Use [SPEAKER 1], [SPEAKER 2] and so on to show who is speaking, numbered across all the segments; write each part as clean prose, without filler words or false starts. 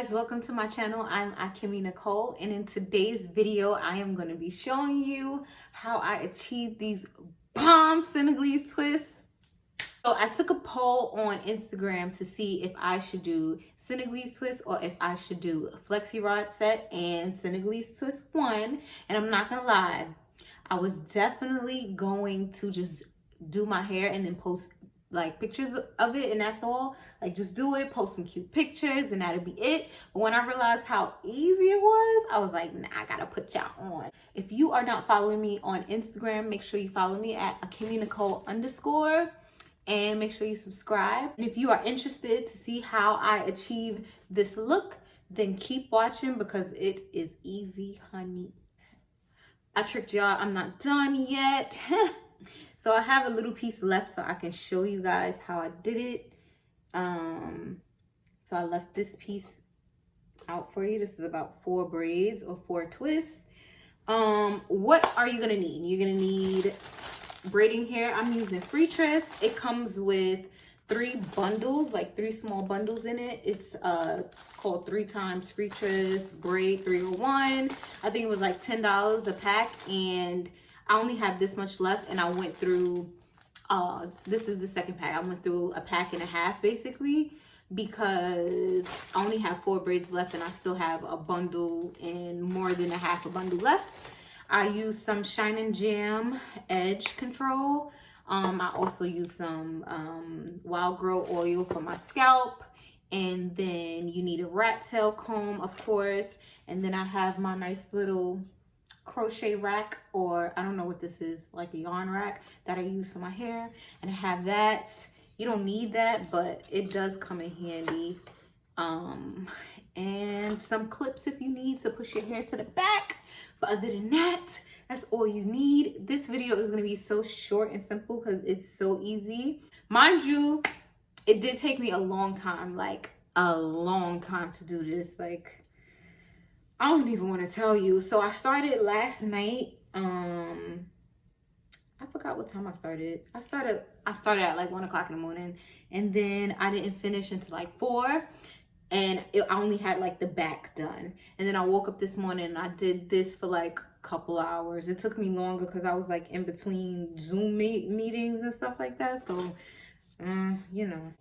[SPEAKER 1] guys, welcome to my channel. I'm Akimmie Nicole, and in today's video I am going to be showing you how I achieved these bomb Senegalese twists. So I took a poll on Instagram to see if I should do Senegalese twist or if I should do flexi rod set, and Senegalese twist won. And I'm not gonna lie, I was definitely going to just do my hair and then post like pictures of it, and that's all. Like, just do it, post some cute pictures, and that'll be it. But when I realized how easy it was, I was like, nah, I gotta put y'all on. If you are not following me on Instagram, make sure you follow me at Akimmie Nicole _ and make sure you subscribe. And if you are interested to see how I achieve this look, then keep watching because it is easy, honey. I tricked y'all, I'm not done yet. So I have a little piece left so I can show you guys how I did it. So I left this piece out for you. This is about 4 braids or 4 twists. What are you gonna need? You're gonna need braiding hair. I'm using Free Tress. It comes with 3 bundles, like 3 small bundles in it. It's called 3 times Free Tress braid 301. I think it was like $10 a pack, and I only have this much left, and I went through, this is the second pack. I went through a pack and a half basically because I only have 4 braids left and I still have a bundle and more than a half a bundle left. I use some Shine and Jam edge control. I also use some Wild Grow oil for my scalp. And then you need a rat tail comb, of course. And then I have my nice little crochet rack, or I don't know what this is, like a yarn rack that I use for my hair. And I have that. You don't need that, but it does come in handy. And some clips if you need to push your hair to the back. But other than that, that's all you need. This video is going to be so short and simple because it's so easy. Mind you, it did take me a long time, like a long time to do this. Like, I don't even want to tell you. So I started last night. I forgot what time I started. I started at like 1 o'clock in the morning, and then I didn't finish until like 4. And I only had like the back done. And then I woke up this morning and I did this for like a couple hours. It took me longer because I was like in between Zoom meetings and stuff like that. So, you know.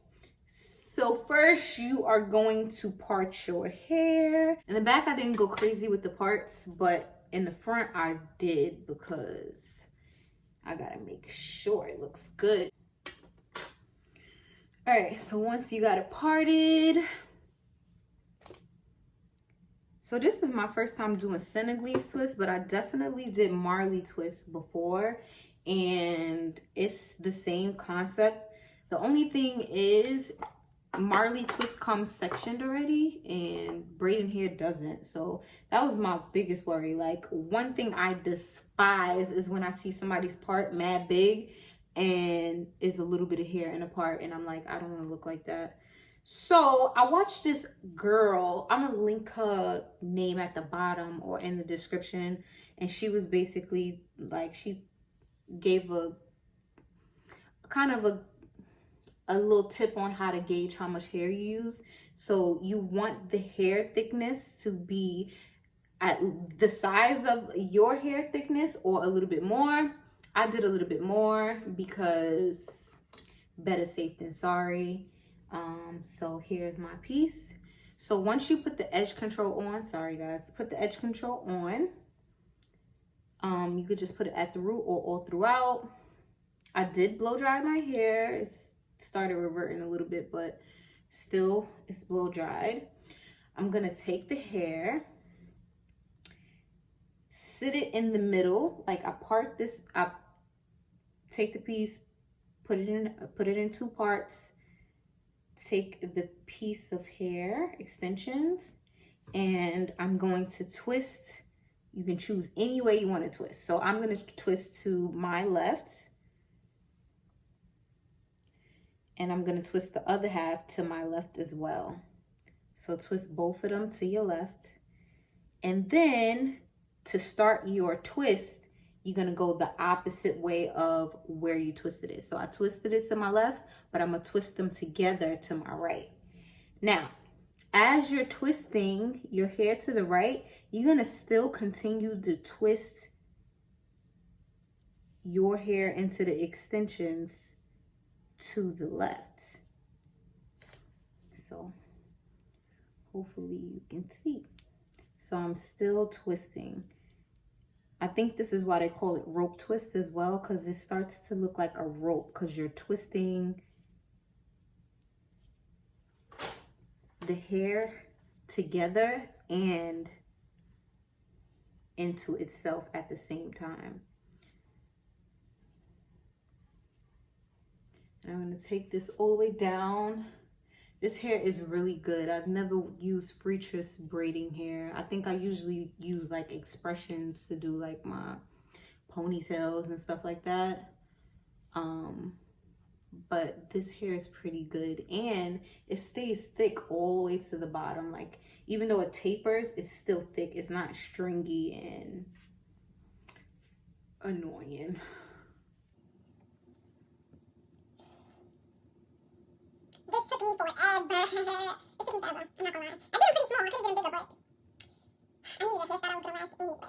[SPEAKER 1] So first you are going to part your hair. In the back I didn't go crazy with the parts, but in the front I did because I gotta make sure it looks good. All right, so once you got it parted, so this is my first time doing Senegalese twist, but I definitely did Marley twist before, and it's the same concept. The only thing is Marley twist comes sectioned already and braiding hair doesn't. So that was my biggest worry. Like, one thing I despise is when I see somebody's part mad big and is a little bit of hair in a part, and I'm like, I don't want to look like that. So I watched this girl, I'm gonna link her name at the bottom or in the description, and she was basically like, she gave a kind of a little tip on how to gauge how much hair you use. So you want the hair thickness to be at the size of your hair thickness or a little bit more. I did a little bit more because better safe than sorry. So here's my piece. So once you put the edge control on, sorry guys, put the edge control on, you could just put it at the root or all throughout. I did blow dry my hair. It started reverting a little bit, but still it's blow dried. I'm gonna take the hair, sit it in the middle, like I part this up, take the piece, put it in 2 parts, take the piece of hair extensions, and I'm going to twist. You can choose any way you want to twist. So I'm going to twist to my left, and I'm going to twist the other half to my left as well. So twist both of them to your left, and then to start your twist, you're going to go the opposite way of where you twisted it. So I twisted it to my left, but I'm going to twist them together to my right. Now, As you're twisting your hair to the right, you're going to still continue to twist your hair into the extensions to the left. So hopefully you can see. So I'm still twisting. I think this is why they call it rope twist as well, because it starts to look like a rope because you're twisting the hair together and into itself at the same time. And I'm going to take this all the way down. This hair is really good. I've never used free twist braiding hair. I think I usually use like expressions to do like my ponytails and stuff like that. But this hair is pretty good and it stays thick all the way to the bottom. Like even though it tapers, it's still thick. It's not stringy and annoying.
[SPEAKER 2] This took me forever. This took me forever. I'm not gonna lie. I did it pretty small. I could have done bigger, but I needed a hairstyle that was gonna last anyway.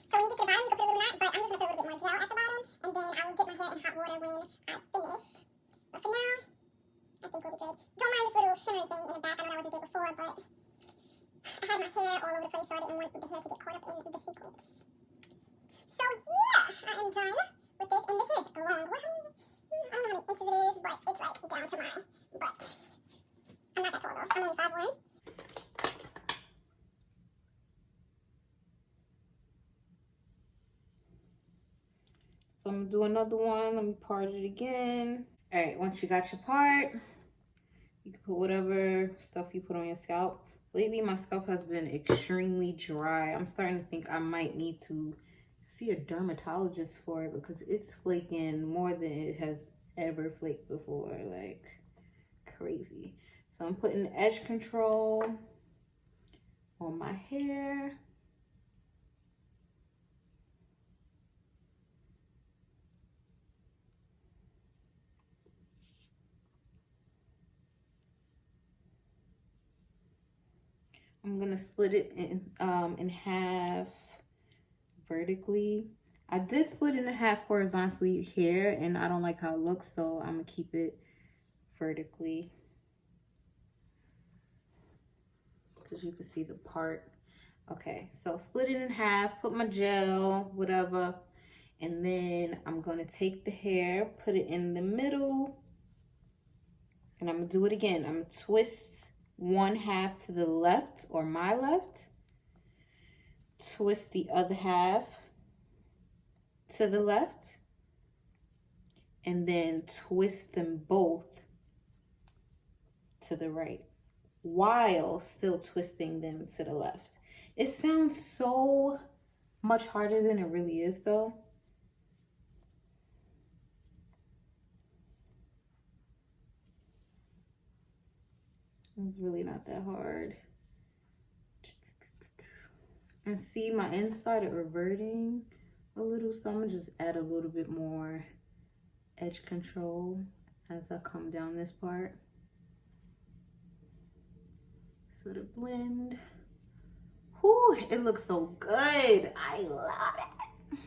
[SPEAKER 2] So when you get to the bottom, you can put a little knot, but I'm just gonna put a little bit more gel at the bottom, and then I will dip my hair in hot water when I finish. But for now, I think we'll be good. Don't mind this little shimmery thing in the back. I know I wasn't there before, but I had my hair all over the place, so I didn't want the hair to get caught up in the sequins. So yeah, I am done with this, and this hair is long. I don't know how many inches it is, but it's like down to my butt. I'm not that tall though. I'm only 5'1".
[SPEAKER 1] So I'm gonna do another one. Let me part it again. All right, once you got your part, you can put whatever stuff you put on your scalp. Lately, my scalp has been extremely dry. I'm starting to think I might need to see a dermatologist for it because it's flaking more than it has ever flaked before, like crazy. So I'm putting edge control on my hair. I'm gonna split it in half vertically. I did split it in half horizontally here, and I don't like how it looks, so I'm gonna keep it vertically because you can see the part. Okay, so split it in half, put my gel, whatever, and then I'm gonna take the hair, put it in the middle, and I'm gonna do it again. I'm gonna twist one half to the left or my left, twist the other half to the left, and then twist them both to the right while still twisting them to the left. It sounds so much harder than it really is though. It's really not that hard. And see, my ends started reverting a little, so I'm gonna just add a little bit more edge control as I come down this part. So to blend. Whew, it looks so good. I love it.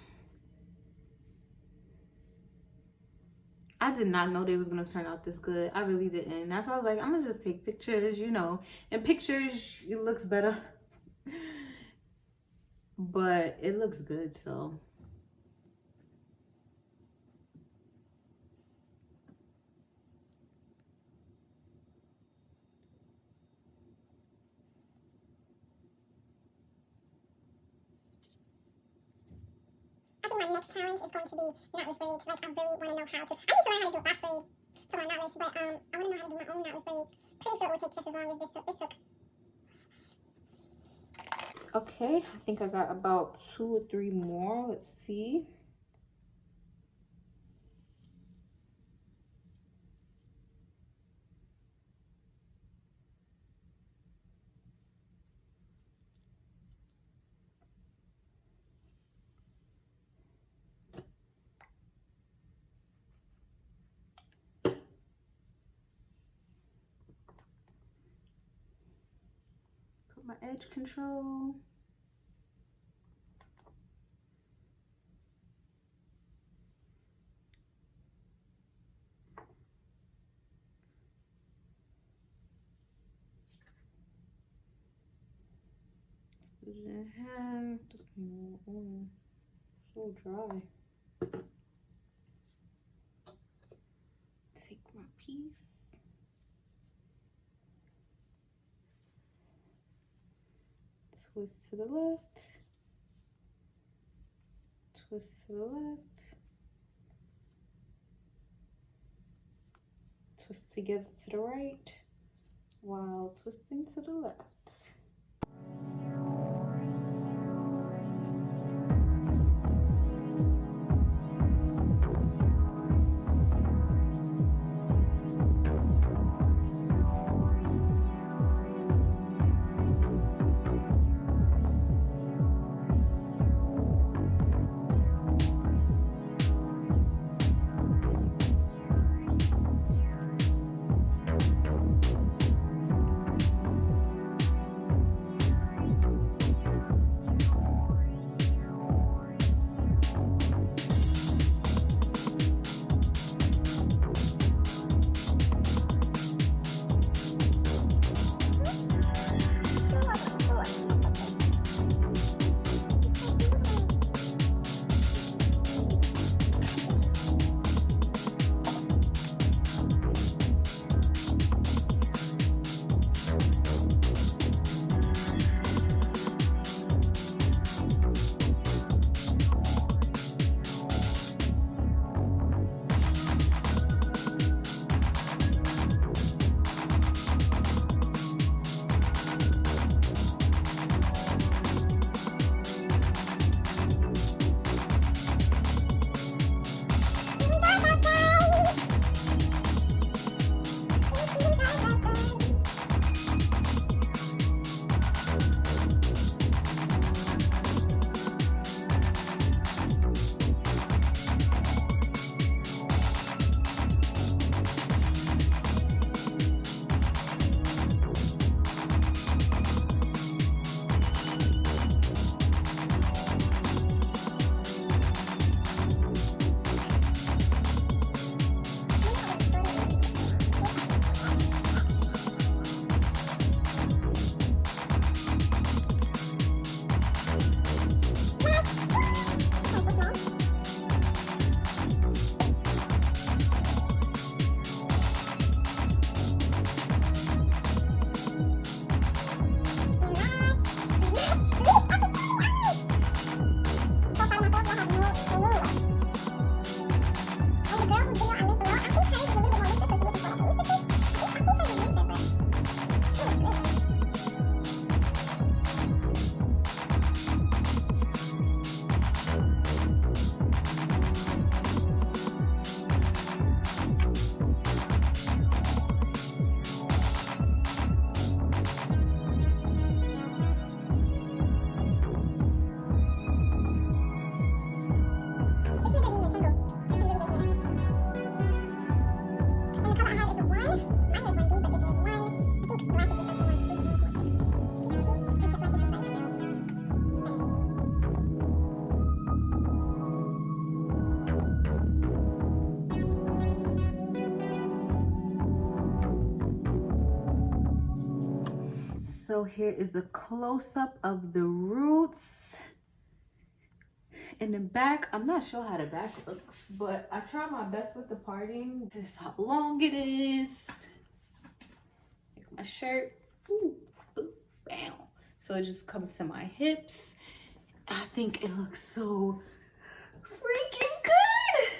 [SPEAKER 1] I did not know they was gonna turn out this good. I really didn't. That's why I was like, I'm gonna just take pictures, you know. In pictures, it looks better. But it looks good, so.
[SPEAKER 2] I think my next challenge is going to be knotless braids. Like, I really want to know how to. I need to learn how to do a box braid for my knotless, but I want to know how to do my own knotless braids. Pretty sure it will take just as long as this took.
[SPEAKER 1] Okay, I think I got about 2 or 3 more. Let's see. my edge control. So dry. Take my piece. Twist to the left. Twist to the left. Twist together to the right while twisting to the left. So here is the close-up of the roots. In the back, I'm not sure how the back looks, but I try my best with the parting. This is how long it is. Like my shirt. Ooh, ooh, bam. So it just comes to my hips. I think it looks so freaking good.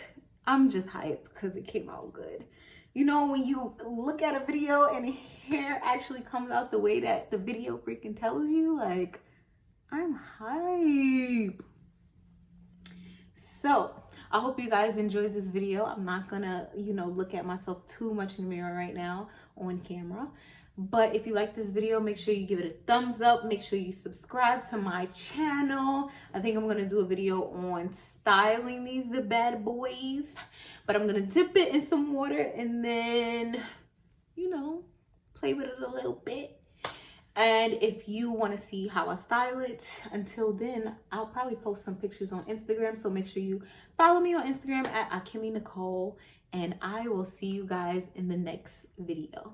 [SPEAKER 1] I'm just hyped because it came out good. You know, when you look at a video and hair actually comes out the way that the video freaking tells you, like, I'm hype. So I hope you guys enjoyed this video. I'm not gonna, look at myself too much in the mirror right now on camera. But if you like this video, make sure you give it a thumbs up. Make sure you subscribe to my channel. I think I'm gonna do a video on styling these the bad boys. But I'm gonna dip it in some water and then, play with it a little bit. And if you want to see how I style it, until then, I'll probably post some pictures on Instagram. So make sure you follow me on Instagram at Akimmie Nicole. And I will see you guys in the next video.